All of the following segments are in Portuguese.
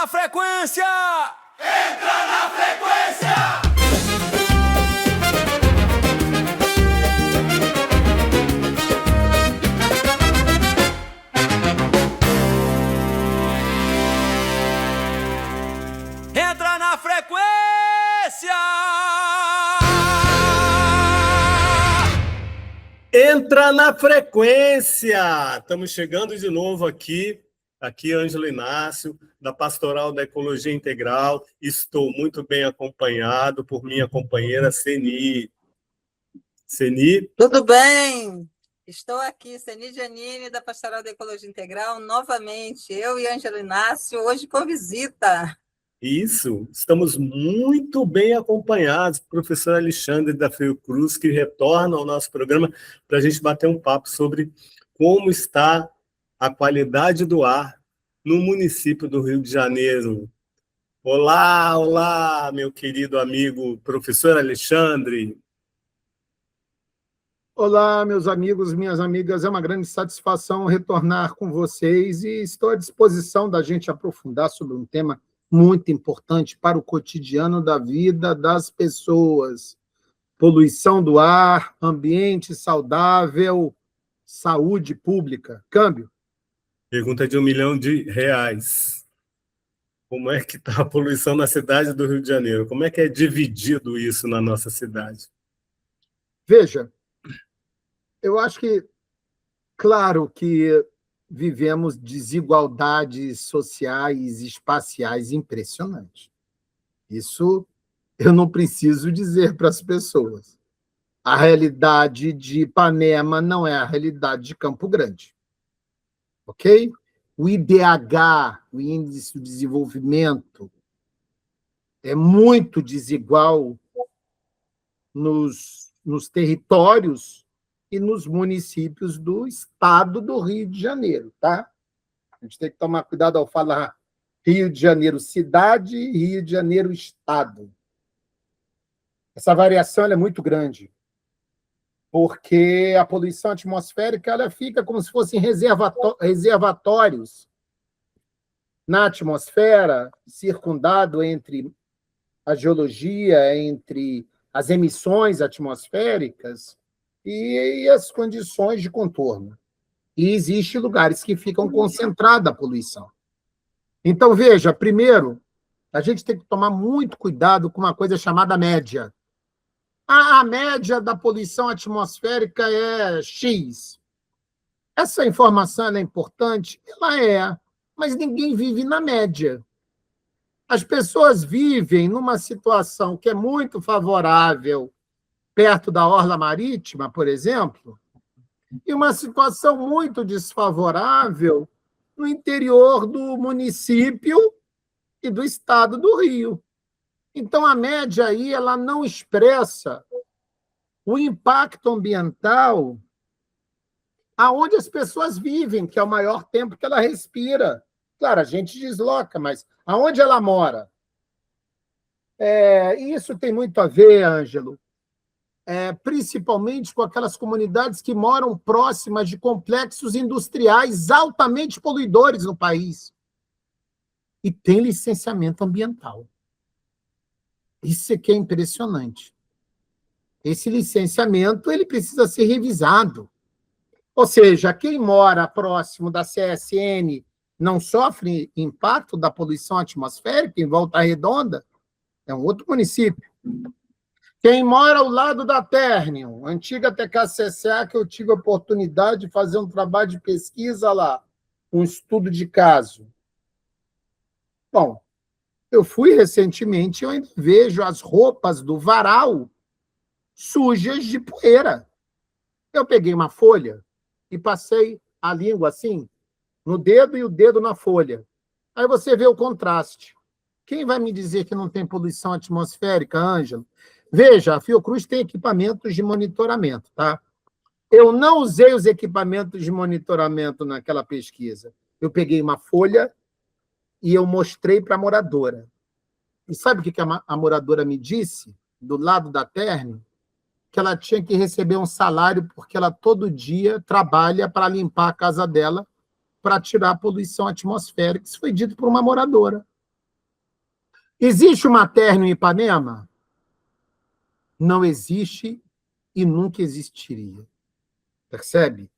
na frequência! Entra na frequência! Entra na frequência! Entra na frequência! Estamos chegando de novo aqui Ângelo Inácio, da Pastoral da Ecologia Integral. Estou muito bem acompanhado por minha companheira Seni. Seni? Tudo bem? Estou aqui, Seni Giannini, da Pastoral da Ecologia Integral, novamente, eu e Ângelo Inácio, hoje com visita. Isso, estamos muito bem acompanhados, professor Alexandre da Fiocruz, que retorna ao nosso programa para a gente bater um papo sobre como está a qualidade do ar no município do Rio de Janeiro. Olá, meu querido amigo professor Alexandre. Olá, meus amigos, minhas amigas, é uma grande satisfação retornar com vocês e estou à disposição da gente aprofundar sobre um tema muito importante para o cotidiano da vida das pessoas. Poluição do ar, ambiente saudável, saúde pública. Câmbio? Pergunta de R$1 milhão. Como é que está a poluição na cidade do Rio de Janeiro? Como é que é dividido isso na nossa cidade? Veja, eu acho que, claro que vivemos desigualdades sociais e espaciais impressionantes. Isso eu não preciso dizer para as pessoas. A realidade de Ipanema não é a realidade de Campo Grande. Ok? O IDH, o Índice de Desenvolvimento, é muito desigual nos territórios e nos municípios do estado do Rio de Janeiro, tá? A gente tem que tomar cuidado ao falar Rio de Janeiro cidade e Rio de Janeiro estado. Essa variação ela é muito grande, porque a poluição atmosférica ela fica como se fossem reservatórios na atmosfera, circundado entre a geologia, entre as emissões atmosféricas e as condições de contorno. E existem lugares que ficam concentrada a poluição. Então, veja, primeiro, a gente tem que tomar muito cuidado com uma coisa chamada média. A média da poluição atmosférica é X. Essa informação ela é importante? Ela é, mas ninguém vive na média. As pessoas vivem numa situação que é muito favorável perto da orla marítima, por exemplo, e uma situação muito desfavorável no interior do município e do estado do Rio. Então, a média aí ela não expressa o impacto ambiental aonde as pessoas vivem, que é o maior tempo que ela respira. Claro, a gente desloca, mas aonde ela mora? Isso tem muito a ver, Ângelo, principalmente com aquelas comunidades que moram próximas de complexos industriais altamente poluidores no país. E tem licenciamento ambiental. Isso é que é impressionante. Esse licenciamento ele precisa ser revisado. Ou seja, quem mora próximo da CSN não sofre impacto da poluição atmosférica em Volta Redonda? É um outro município. Quem mora ao lado da Ternium, antiga TKCCA, que eu tive a oportunidade de fazer um trabalho de pesquisa lá, um estudo de caso. Bom, eu fui recentemente, eu ainda vejo as roupas do varal sujas de poeira. Eu peguei uma folha e passei a língua assim, no dedo e o dedo na folha. Aí você vê o contraste. Quem vai me dizer que não tem poluição atmosférica, Ângelo? Veja, a Fiocruz tem equipamentos de monitoramento, tá? Eu não usei os equipamentos de monitoramento naquela pesquisa. Eu peguei uma folha e eu mostrei para a moradora. E sabe o que a moradora me disse, do lado da Ternium? Que ela tinha que receber um salário porque ela todo dia trabalha para limpar a casa dela para tirar a poluição atmosférica. Isso foi dito por uma moradora. Existe uma terra em Ipanema? Não existe e nunca existiria. Percebe?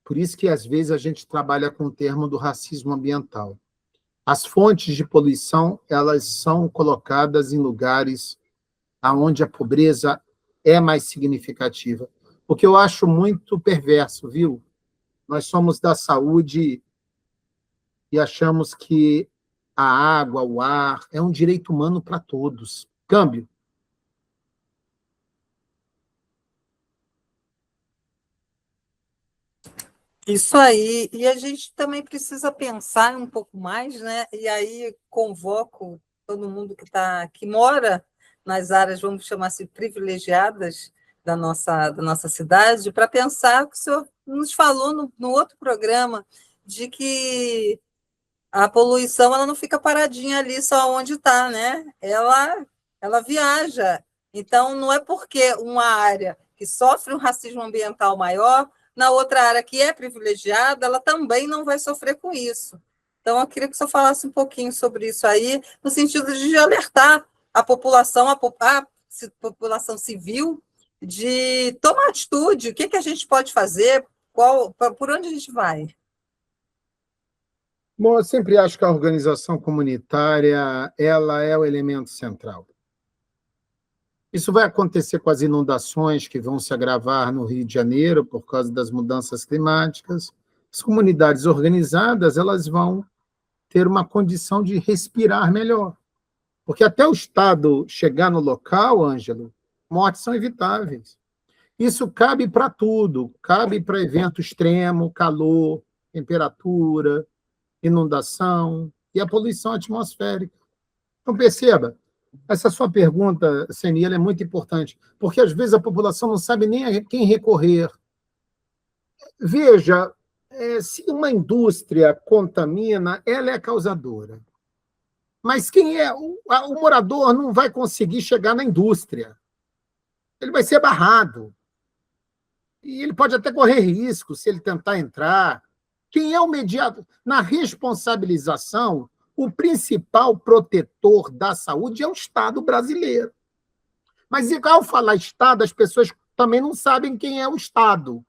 Por isso que, às vezes, a gente trabalha com o termo do racismo ambiental. As fontes de poluição, elas são colocadas em lugares onde a pobreza é mais significativa. O que eu acho muito perverso, viu? Nós somos da saúde e achamos que a água, o ar, é um direito humano para todos. Câmbio. Isso aí. E a gente também precisa pensar um pouco mais, né? E aí convoco todo mundo que mora nas áreas, vamos chamar assim, privilegiadas da nossa cidade, para pensar o que o senhor nos falou no outro programa, de que a poluição ela não fica paradinha ali só onde está, né? Ela viaja. Então, não é porque uma área que sofre um racismo ambiental maior, na outra área que é privilegiada, ela também não vai sofrer com isso. Então, eu queria que o senhor falasse um pouquinho sobre isso aí, no sentido de alertar a população, a população civil, de tomar atitude, o que a gente pode fazer, por onde a gente vai? Bom, eu sempre acho que a organização comunitária ela é o elemento central. Isso vai acontecer com as inundações que vão se agravar no Rio de Janeiro por causa das mudanças climáticas. As comunidades organizadas elas vão ter uma condição de respirar melhor. Porque até o Estado chegar no local, Ângelo, mortes são evitáveis. Isso cabe para tudo, cabe para evento extremo, calor, temperatura, inundação e a poluição atmosférica. Então, perceba, essa sua pergunta, Seni, ela é muito importante, porque às vezes a população não sabe nem a quem recorrer. Veja, se uma indústria contamina, ela é causadora. Mas quem é? O morador não vai conseguir chegar na indústria. Ele vai ser barrado. E ele pode até correr risco se ele tentar entrar. Quem é o mediador? Na responsabilização, o principal protetor da saúde é o Estado brasileiro. Mas, ao falar Estado, as pessoas também não sabem quem é o Estado.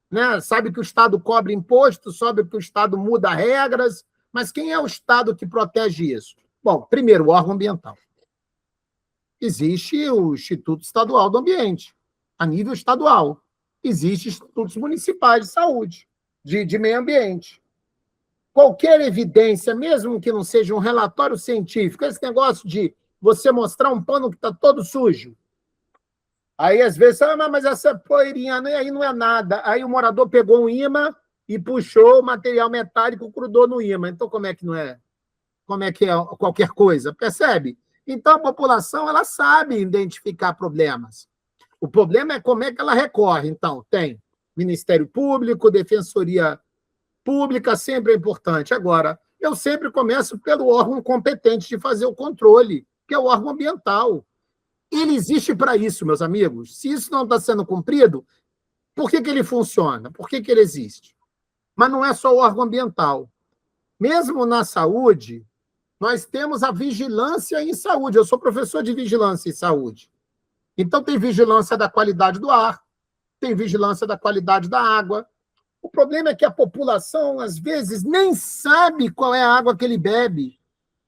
Né? Sabe que o Estado cobra imposto, sabe que o Estado muda regras, mas quem é o Estado que protege isso? Bom, primeiro, o órgão ambiental. Existe o Instituto Estadual do Ambiente, a nível estadual. Existem institutos municipais de saúde, de meio ambiente. Qualquer evidência, mesmo que não seja um relatório científico, esse negócio de você mostrar um pano que está todo sujo. Aí, às vezes, mas essa poeirinha aí não é nada. Aí o morador pegou um imã e puxou o material metálico, grudou no imã. Então, como é que não é? Como é que é qualquer coisa? Percebe? Então, a população ela sabe identificar problemas. O problema é como é que ela recorre. Então, tem Ministério Público, Defensoria Pública, sempre é importante. Agora, eu sempre começo pelo órgão competente de fazer o controle, que é o órgão ambiental. Ele existe para isso, meus amigos. Se isso não está sendo cumprido, por que ele funciona? Por que ele existe? Mas não é só o órgão ambiental. Mesmo na saúde, nós temos a vigilância em saúde. Eu sou professor de vigilância em saúde. Então, tem vigilância da qualidade do ar, tem vigilância da qualidade da água. O problema é que a população, às vezes, nem sabe qual é a água que ele bebe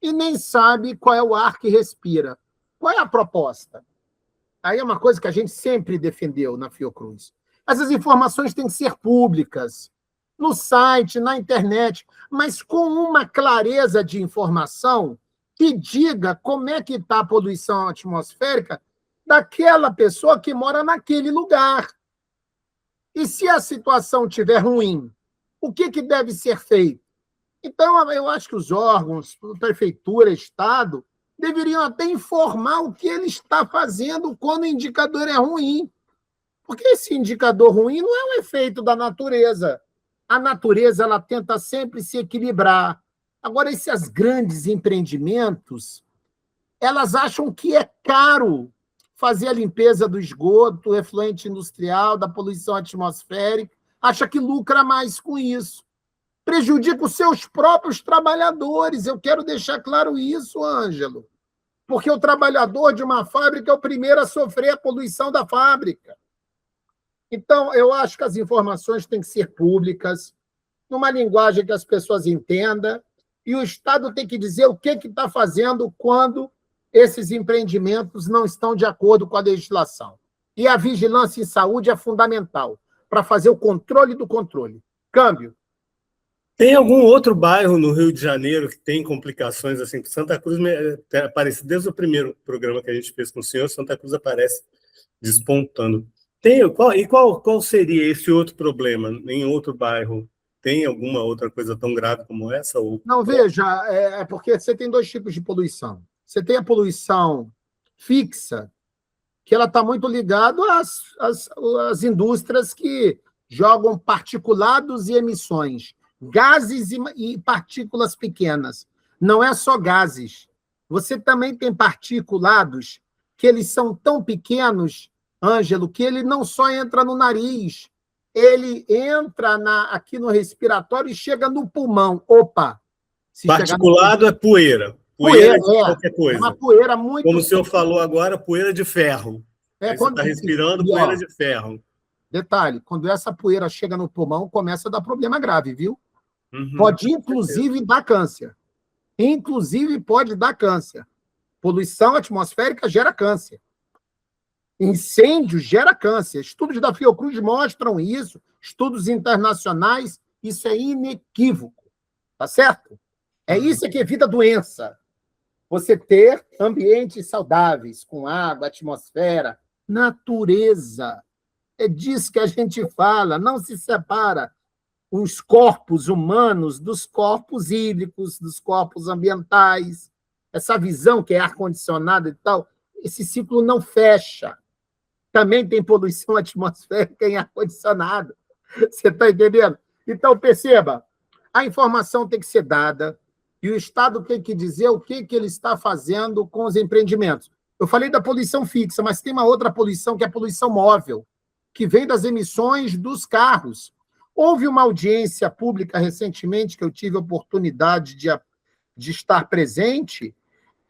e nem sabe qual é o ar que respira. Qual é a proposta? Aí é uma coisa que a gente sempre defendeu na Fiocruz. Essas informações têm que ser públicas, no site, na internet, mas com uma clareza de informação que diga como é que está a poluição atmosférica daquela pessoa que mora naquele lugar. E se a situação estiver ruim, o que deve ser feito? Então, eu acho que os órgãos, prefeitura, Estado, deveriam até informar o que ele está fazendo quando o indicador é ruim. Porque esse indicador ruim não é um efeito da natureza. A natureza ela tenta sempre se equilibrar. Agora, esses grandes empreendimentos, elas acham que é caro fazer a limpeza do esgoto, do efluente industrial, da poluição atmosférica, acha que lucra mais com isso. Prejudica os seus próprios trabalhadores. Eu quero deixar claro isso, Ângelo. Porque o trabalhador de uma fábrica é o primeiro a sofrer a poluição da fábrica. Então, eu acho que as informações têm que ser públicas, numa linguagem que as pessoas entendam, e o Estado tem que dizer o que está fazendo quando esses empreendimentos não estão de acordo com a legislação. E a vigilância em saúde é fundamental para fazer o controle do controle. Câmbio. Tem algum outro bairro no Rio de Janeiro que tem complicações assim? Santa Cruz aparece desde o primeiro programa que a gente fez com o senhor, Santa Cruz aparece despontando. Qual seria esse outro problema em outro bairro? Tem alguma outra coisa tão grave como essa? Não, veja, é porque você tem dois tipos de poluição. Você tem a poluição fixa, que ela está muito ligada às indústrias que jogam particulados e emissões, gases e partículas pequenas. Não é só gases. Você também tem particulados que eles são tão pequenos, Ângelo, que ele não só entra no nariz, ele entra aqui no respiratório e chega no pulmão. Opa! Particulado é poeira. Poeira de qualquer coisa. É uma poeira muito... Como o senhor falou agora, poeira de ferro. Aí você está respirando poeira de ferro. Detalhe, quando essa poeira chega no pulmão, começa a dar problema grave, viu? Pode, inclusive, dar câncer. Inclusive, pode dar câncer. Poluição atmosférica gera câncer. Incêndio gera câncer. Estudos da Fiocruz mostram isso, estudos internacionais, isso é inequívoco. Tá certo? É isso que evita doença. Você ter ambientes saudáveis, com água, atmosfera, natureza. É disso que a gente fala, não se separa os corpos humanos dos corpos hídricos, dos corpos ambientais. Essa visão que é ar-condicionado e tal, esse ciclo não fecha. Também tem poluição atmosférica em ar-condicionado. Você está entendendo? Então, perceba, a informação tem que ser dada e o Estado tem que dizer o que ele está fazendo com os empreendimentos. Eu falei da poluição fixa, mas tem uma outra poluição, que é a poluição móvel, que vem das emissões dos carros. Houve uma audiência pública recentemente, que eu tive a oportunidade de estar presente,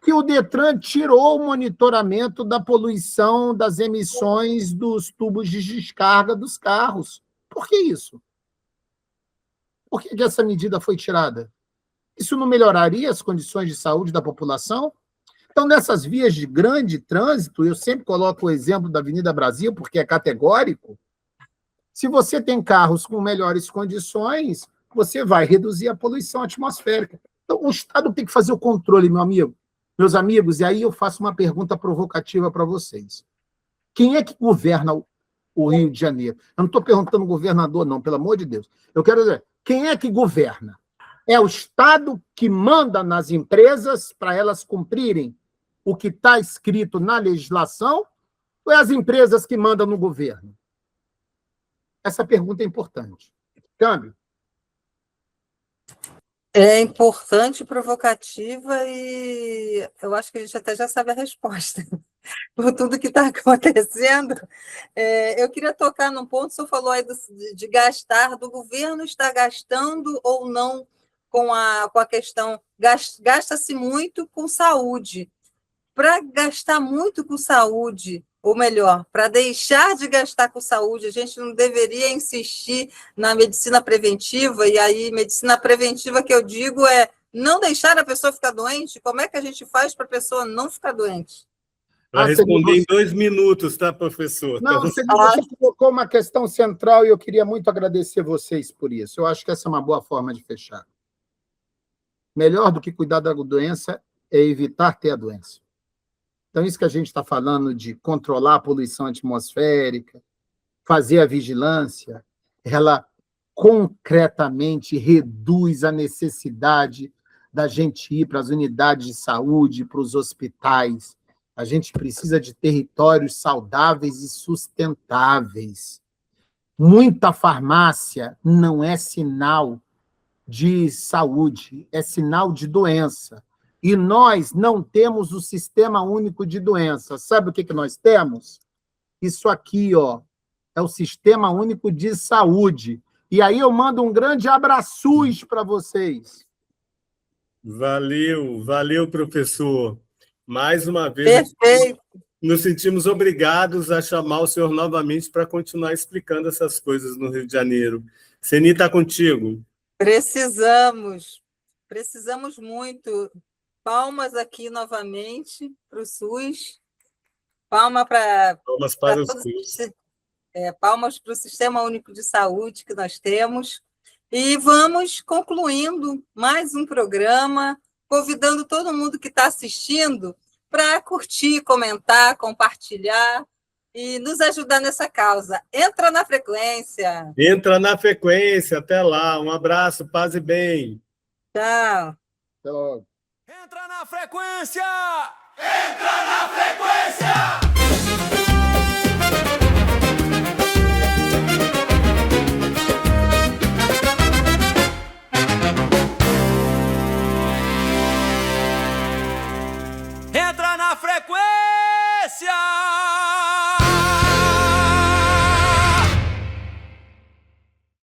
que o Detran tirou o monitoramento da poluição das emissões dos tubos de descarga dos carros. Por que isso? Por que essa medida foi tirada? Isso não melhoraria as condições de saúde da população? Então, nessas vias de grande trânsito, eu sempre coloco o exemplo da Avenida Brasil, porque é categórico. Se você tem carros com melhores condições, você vai reduzir a poluição atmosférica. Então, o Estado tem que fazer o controle, meu amigo. Meus amigos, e aí eu faço uma pergunta provocativa para vocês. Quem é que governa o Rio de Janeiro? Eu não estou perguntando governador, não, pelo amor de Deus. Eu quero dizer, quem é que governa? É o Estado que manda nas empresas para elas cumprirem o que está escrito na legislação, ou é as empresas que mandam no governo? Essa pergunta é importante. Câmbio. É importante, provocativa, e eu acho que a gente até já sabe a resposta. Por tudo que está acontecendo. Eu queria tocar num ponto, o senhor falou aí de gastar, do governo está gastando ou não com a questão, gasta-se muito com saúde. Para gastar muito com saúde, ou melhor, para deixar de gastar com saúde, a gente não deveria insistir na medicina preventiva, e aí medicina preventiva que eu digo é não deixar a pessoa ficar doente. Como é que a gente faz para a pessoa não ficar doente? Para responder em 2 minutos, tá, professor? Não, você colocou uma questão central e eu queria muito agradecer vocês por isso. Eu acho que essa é uma boa forma de fechar. Melhor do que cuidar da doença é evitar ter a doença. Então, isso que a gente está falando de controlar a poluição atmosférica, fazer a vigilância, ela concretamente reduz a necessidade da gente ir para as unidades de saúde, para os hospitais. A gente precisa de territórios saudáveis e sustentáveis. Muita farmácia não é sinal de saúde, é sinal de doença. E nós não temos o Sistema Único de Doenças. Sabe o que nós temos? Isso aqui, ó, é o Sistema Único de Saúde. E aí eu mando um grande abraços para vocês. Valeu, professor. Mais uma vez, Perfeito. nos sentimos obrigados a chamar o senhor novamente para continuar explicando essas coisas no Rio de Janeiro. Seni, está contigo. Precisamos muito. Palmas aqui novamente para o SUS, palmas para Palmas para o todos, SUS. palmas para o Sistema Único de Saúde que nós temos. E vamos concluindo mais um programa, convidando todo mundo que está assistindo para curtir, comentar, compartilhar e nos ajudar nessa causa. Entra na frequência. Entra na frequência. Até lá. Um abraço, paz e bem. Tchau. Até logo. Entra na frequência! Entra na frequência! Entra na frequência!